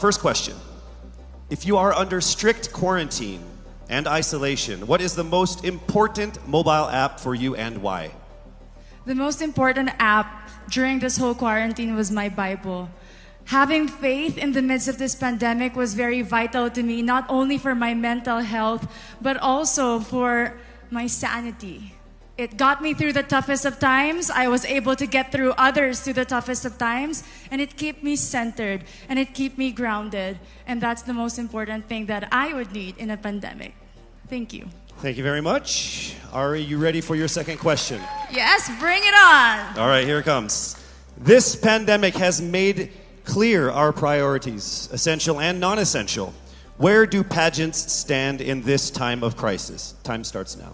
first question. If you are under strict quarantine and isolation, what is the most important mobile app for you and why? The most important app during this whole quarantine was my Bible. Having faith in the midst of this pandemic was very vital to me, not only for my mental health, but also for my sanity. It got me through the toughest of times. I was able to get through others through the toughest of times, and it kept me centered, and it kept me grounded. And that's the most important thing that I would need in a pandemic. Thank you. Thank you very much. Are you ready for your second question? Yes, bring it on. All right, here it comes. This pandemic has made clear our priorities, essential and non-essential. Where do pageants stand in this time of crisis? Time starts now.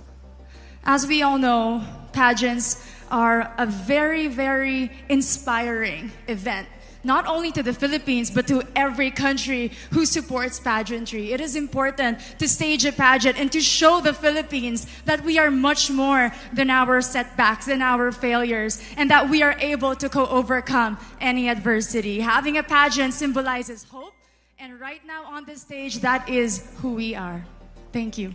As we all know, pageants are a very, very inspiring event. Not only to the Philippines, but to every country who supports pageantry. It is important to stage a pageant and to show the Philippines that we are much more than our setbacks, than our failures, and that we are able to overcome any adversity. Having a pageant symbolizes hope, and right now on the stage, that is who we are. Thank you.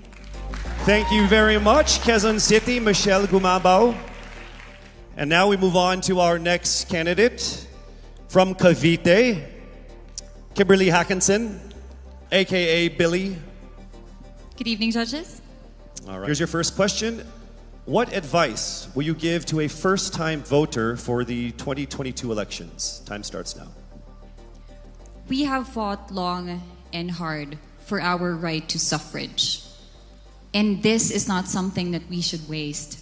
Thank you very much, Quezon City, Michelle Gumabao. And now we move on to our next candidate. From Cavite, Kimberly Hackinson, aka Billy. Good evening, judges. All right. Here's your first question. What advice will you give to a first-time voter for the 2022 elections? Time starts now. We have fought long and hard for our right to suffrage. And this is not something that we should waste.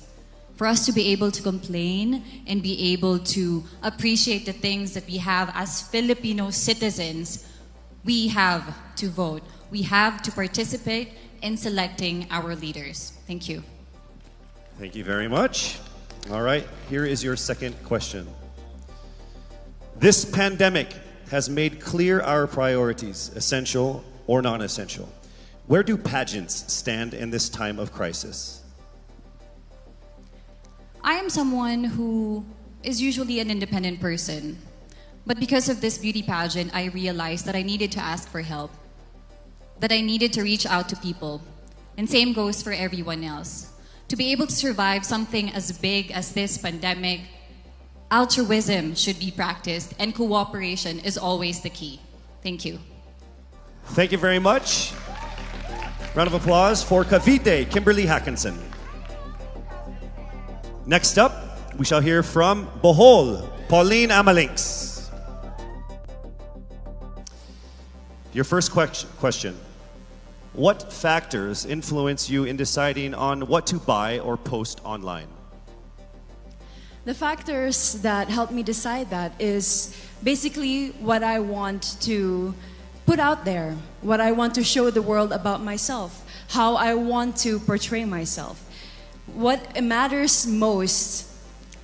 For us to be able to complain and be able to appreciate the things that we have as Filipino citizens, we have to vote. We have to participate in selecting our leaders. Thank you. Thank you very much. All right, here is your second question. This pandemic has made clear our priorities, essential or non-essential. Where do pageants stand in this time of crisis? I am someone who is usually an independent person. But because of this beauty pageant, I realized that I needed to ask for help. That I needed to reach out to people. And same goes for everyone else. To be able to survive something as big as this pandemic, altruism should be practiced and cooperation is always the key. Thank you. Thank you very much. Round of applause for Cavite, Kimberly Hackinson. Next up, we shall hear from Bohol, Pauline Amalinks. Your first question. What factors influence you in deciding on what to buy or post online? The factors that help me decide that is basically what I want to put out there, what I want to show the world about myself, how I want to portray myself. What matters most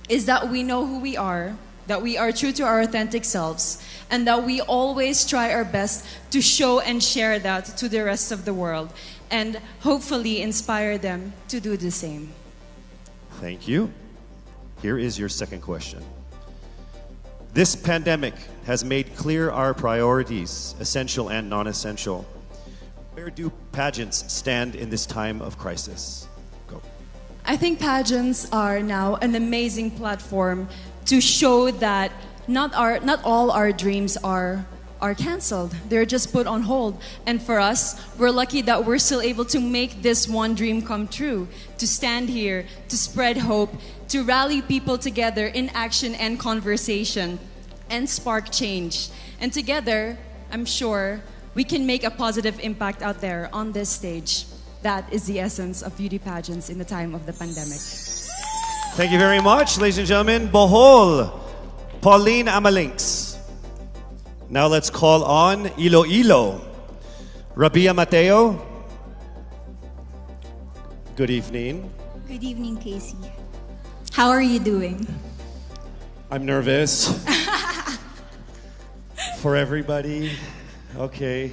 is that we know who we are, that we are true to our authentic selves, and that we always try our best to show and share that to the rest of the world, and hopefully inspire them to do the same. Thank you. Here is your second question. This pandemic has made clear our priorities, essential and non-essential. Where do pageants stand in this time of crisis? Go. I think pageants are now an amazing platform to show that not all our dreams are canceled. They're just put on hold. And for us, we're lucky that we're still able to make this one dream come true, to stand here, to spread hope, to rally people together in action and conversation, and spark change. And together, I'm sure, we can make a positive impact out there on this stage. That is the essence of beauty pageants in the time of the pandemic. Thank you very much, ladies and gentlemen. Bohol, Pauline Amalinks. Now let's call on Iloilo. Rabia Mateo. Good evening. Good evening, Casey. How are you doing? I'm nervous. For everybody. Okay.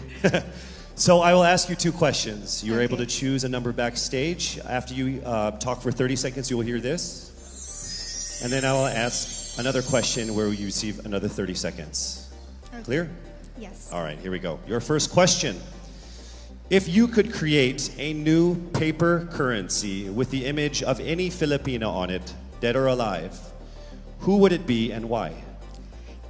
So I will ask you two questions. You're able to choose a number backstage. After you talk for 30 seconds, you will hear this. And then I will ask another question where you receive another 30 seconds. Clear? Yes. All right, here we go. Your first question. If you could create a new paper currency with the image of any Filipino on it, dead or alive, who would it be and why?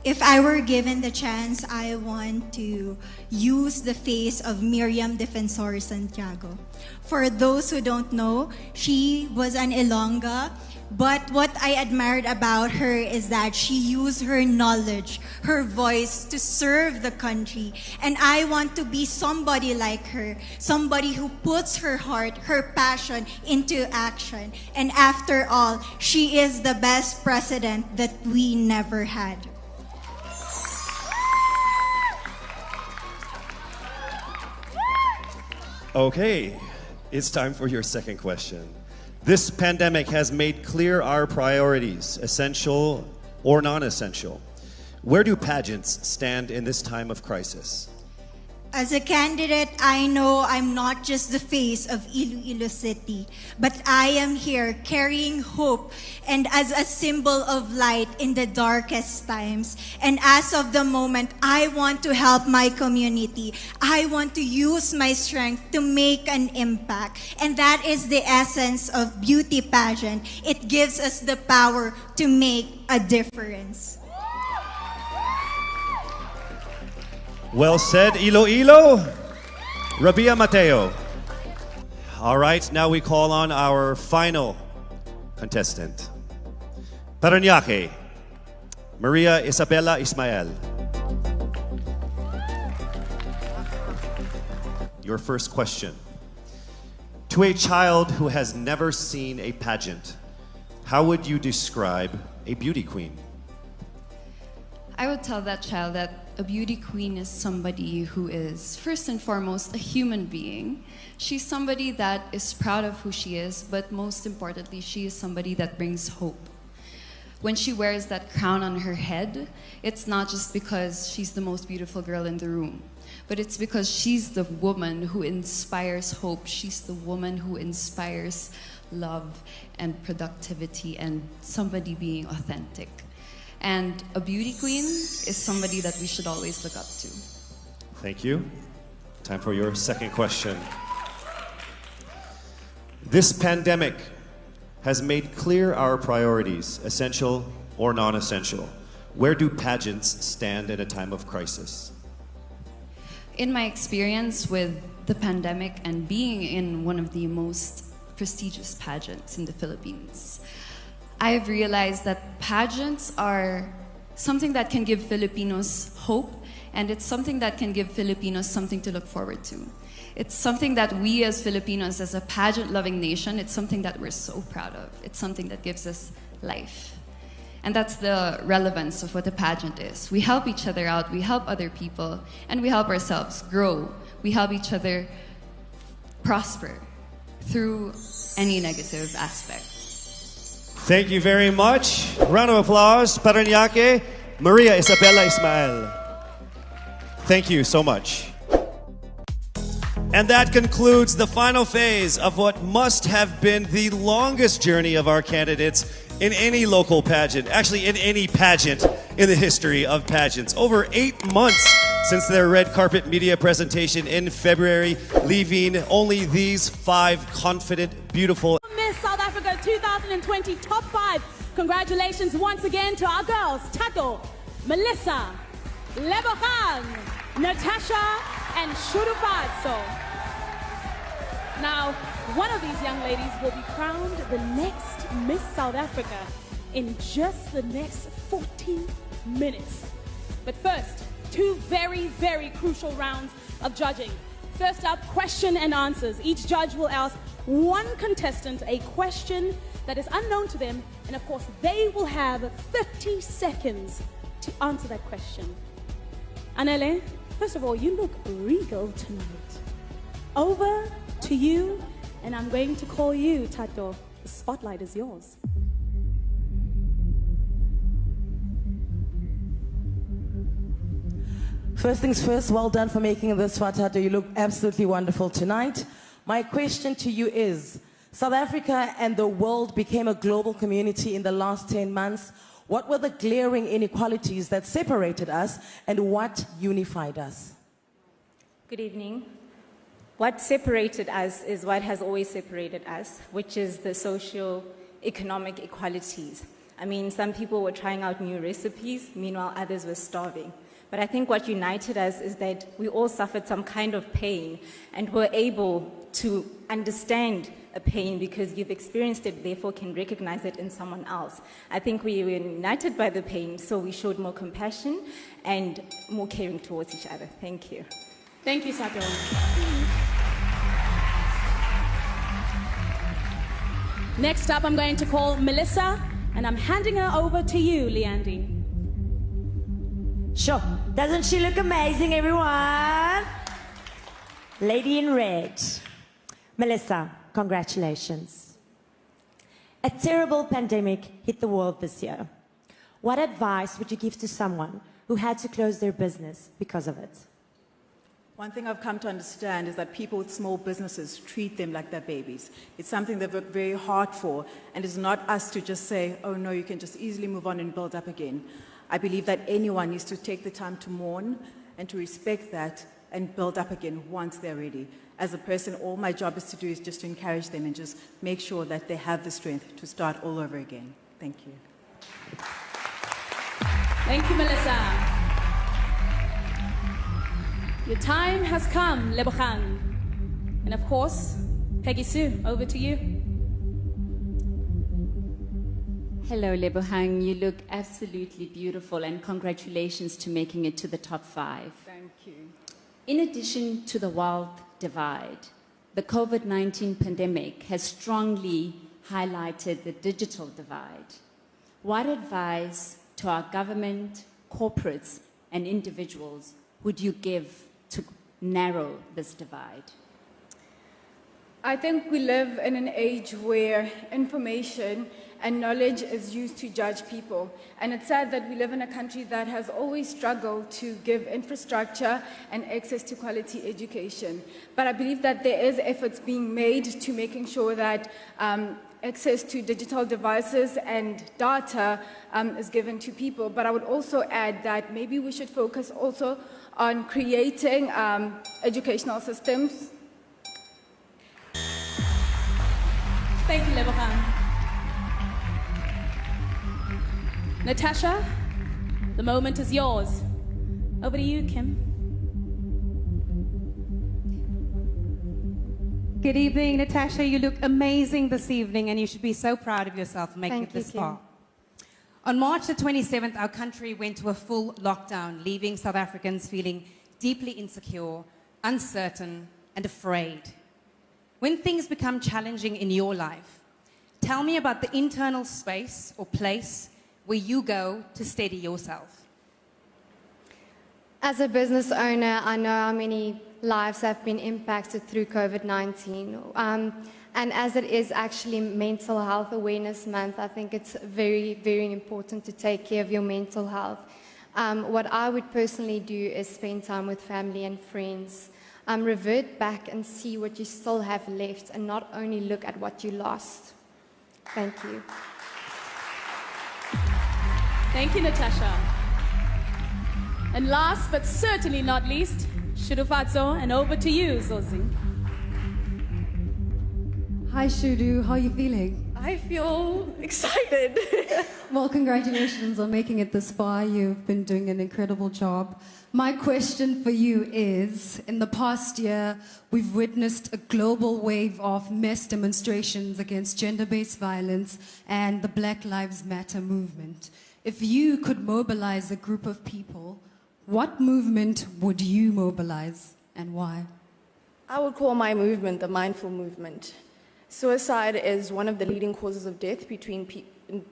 If I were given the chance, I want to use the face of Miriam Defensor Santiago. For those who don't know, she was an Ilongga, but what I admired about her is that she used her knowledge, her voice to serve the country. And I want to be somebody like her, somebody who puts her heart, her passion into action. And after all, she is the best president that we never had. Okay, it's time for your second question. This pandemic has made clear our priorities, essential or non-essential. Where do pageants stand in this time of crisis? As a candidate, I know I'm not just the face of Iloilo City, but I am here carrying hope and as a symbol of light in the darkest times. And as of the moment, I want to help my community. I want to use my strength to make an impact. And that is the essence of beauty pageant. It gives us the power to make a difference. Well said, Iloilo. Rabia Mateo. All right, now we call on our final contestant. Parañaque, Maria Isabella Ismael. Your first question. To a child who has never seen a pageant, how would you describe a beauty queen? I would tell that child that a beauty queen is somebody who is, first and foremost, a human being. She's somebody that is proud of who she is, but most importantly, she is somebody that brings hope. When she wears that crown on her head, it's not just because she's the most beautiful girl in the room, but it's because she's the woman who inspires hope. She's the woman who inspires love and productivity and somebody being authentic. And a beauty queen is somebody that we should always look up to. Thank you. Time for your second question. This pandemic has made clear our priorities, essential or non-essential. Where do pageants stand in a time of crisis? In my experience with the pandemic and being in one of the most prestigious pageants in the Philippines, I've realized that pageants are something that can give Filipinos hope, and it's something that can give Filipinos something to look forward to. It's something that we as Filipinos, as a pageant-loving nation, it's something that we're so proud of. It's something that gives us life. And that's the relevance of what a pageant is. We help each other out, we help other people, and we help ourselves grow. We help each other prosper through any negative aspect. Thank you very much. Round of applause, Parañaque, Maria Isabella Ismael. Thank you so much. And that concludes the final phase of what must have been the longest journey of our candidates in any local pageant, actually in any pageant in the history of pageants. Over 8 months since their red carpet media presentation in February, leaving only these 5 confident, beautiful Miss South Africa 2020 Top 5. Congratulations once again to our girls, Tato, Melissa, Lebogang, Natasha, and Shurupadso. Now, one of these young ladies will be crowned the next Miss South Africa in just the next 40 minutes. But first, 2 very, very crucial rounds of judging. First up, question and answers. Each judge will ask one contestant a question that is unknown to them, and of course, they will have 30 seconds to answer that question. Anele, first of all, you look regal tonight. Over to you, and I'm going to call you, Tato. The spotlight is yours. First things first, well done for making this far, Tato. You look absolutely wonderful tonight. My question to you is, South Africa and the world became a global community in the last 10 months. What were the glaring inequalities that separated us, and what unified us? Good evening. What separated us is what has always separated us, which is the socio-economic equalities. I mean, some people were trying out new recipes, meanwhile others were starving. But I think what united us is that we all suffered some kind of pain and were able to understand a pain because you've experienced it, therefore can recognize it in someone else. I think we were united by the pain, so we showed more compassion and more caring towards each other. Thank you. Thank you, Sato. Next up, I'm going to call Melissa, and I'm handing her over to you, Leandy. Sure. Doesn't she look amazing, everyone? Lady in red. Melissa, congratulations. A terrible pandemic hit the world this year. What advice would you give to someone who had to close their business because of it? One thing I've come to understand is that people with small businesses treat them like they're babies. It's something they've worked very hard for, and it's not us to just say, oh no, you can just easily move on and build up again. I believe that anyone needs to take the time to mourn and to respect that and build up again once they're ready. As a person, all my job is to do is just to encourage them and just make sure that they have the strength to start all over again. Thank you. Thank you, Melissa. Your time has come, Lebogang. And of course, Peggy Sue, over to you. Hello, Lebogang. You look absolutely beautiful, and congratulations to making it to the top 5. Thank you. In addition to the wealth divide, the COVID-19 pandemic has strongly highlighted the digital divide. What advice to our government, corporates, and individuals would you give to narrow this divide? I think we live in an age where information and knowledge is used to judge people. And it's sad that we live in a country that has always struggled to give infrastructure and access to quality education. But I believe that there is efforts being made to making sure that access to digital devices and data is given to people. But I would also add that maybe we should focus also on creating educational systems. Thank you, Lebogang. Natasha, the moment is yours. Over to you, Kim. Good evening, Natasha. You look amazing this evening, and you should be so proud of yourself for making it this far. On March the 27th, our country went to a full lockdown, leaving South Africans feeling deeply insecure, uncertain, and afraid. When things become challenging in your life, tell me about the internal space or place where you go to steady yourself. As a business owner, I know how many lives have been impacted through COVID-19. And as it is actually Mental Health Awareness Month, I think it's very, very important to take care of your mental health. What I would personally do is spend time with family and friends. Revert back and see what you still have left, and not only look at what you lost. Thank you. Thank you, Natasha. And last but certainly not least, Shudufatso, and over to you, Zozi. Hi, Shudu. How are you feeling? I feel excited. Well, congratulations on making it this far. You've been doing an incredible job. My question for you is, in the past year, we've witnessed a global wave of mass demonstrations against gender-based violence and the Black Lives Matter movement. If you could mobilize a group of people, what movement would you mobilize and why? I would call my movement the mindful movement. Suicide is one of the leading causes of death between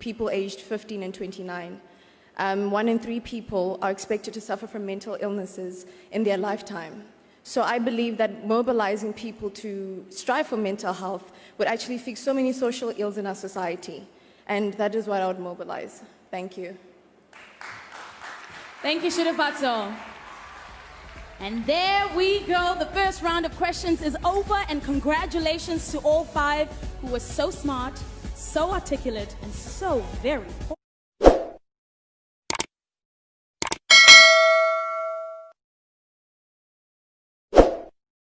people aged 15 and 29. 1 in 3 people are expected to suffer from mental illnesses in their lifetime. So I believe that mobilizing people to strive for mental health would actually fix so many social ills in our society. And that is what I would mobilize. Thank you. Thank you, Shudufatso. And there we go. The first round of questions is over, and congratulations to all 5 who were so smart, so articulate, and so very